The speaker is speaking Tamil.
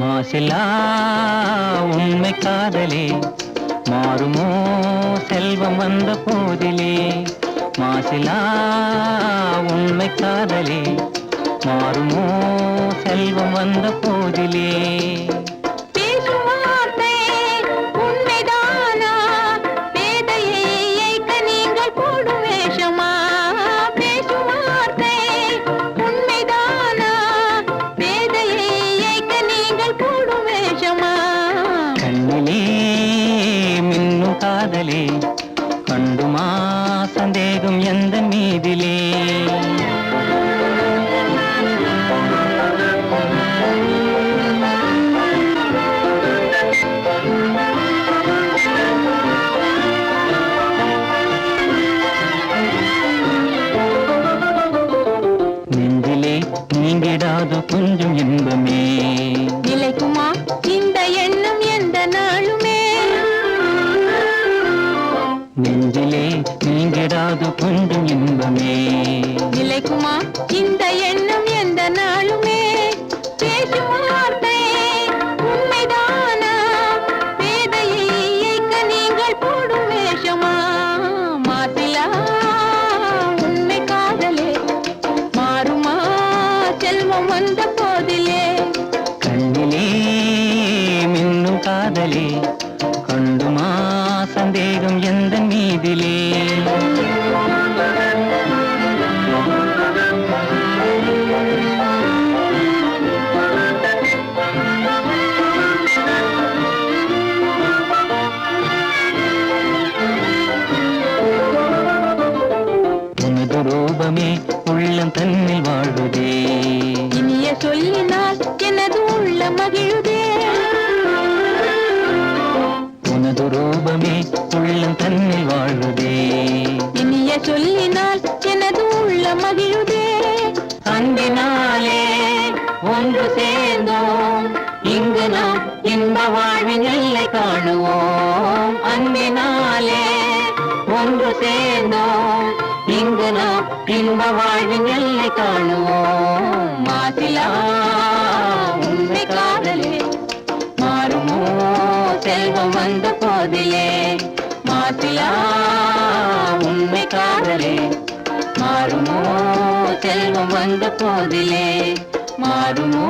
மாசிலா உண்மை காதலே மாறுமோ செல்வம் வந்த போதிலே. மாசிலா உண்மை காதலே மாறுமோ செல்வம் வந்த போதிலே. காதலே கண்டுமா சந்தேகம் எந்த மீதிலே. நெஞ்சிலே நீங்கிடாது கொஞ்சம் இன்பமே. நிலைக்குமா இந்த எண்ணம் எந்த நாளுமே. நெஞ்சிலே நீங்கிடாது கொஞ்சம் இன்பமே. நிலைக்குமா இந்த எண்ணம் எந்த நாளுமே. பேசும் வார்த்தை உண்மைதானா வேதையை இயக்க நீங்கள் போடும் வேஷமா. மாசிலா உண்மை காதலே மாறுமா செல்வம் வந்த போதிலே. கண்ணிலே மின்னும் காதலே கண்டுமா சந்தேகம் எந்த மீதிலே. உனது ரூபமே உள்ளம் தன்னில் வாழுதே. இனிய சொல்லினால் எனது உள்ள மகிழுதே. உனது ரூபமே உள்ளம் தன்னில் வாழுதே. இனிய சொல்லினால் எனது உள்ள மகிழுதே. அன்பினாலே ஒன்று சேர்ந்தோம் இங்கு நாம் இன்ப வாழ்வின் எல்லை காணுவோம். அன்பினாலே ஒன்று சேர்ந்தோம் இங்கு நாம் இன்ப வாழ்வின் எல்லை காணுவோம். மாசிலா உண்மை காதலே மாறுமோ செல்வம் வந்த போதிலே. மாசிலா உண்மை காதலே மாறுமோ செல்வம் வந்த போதிலே. மாறுமோ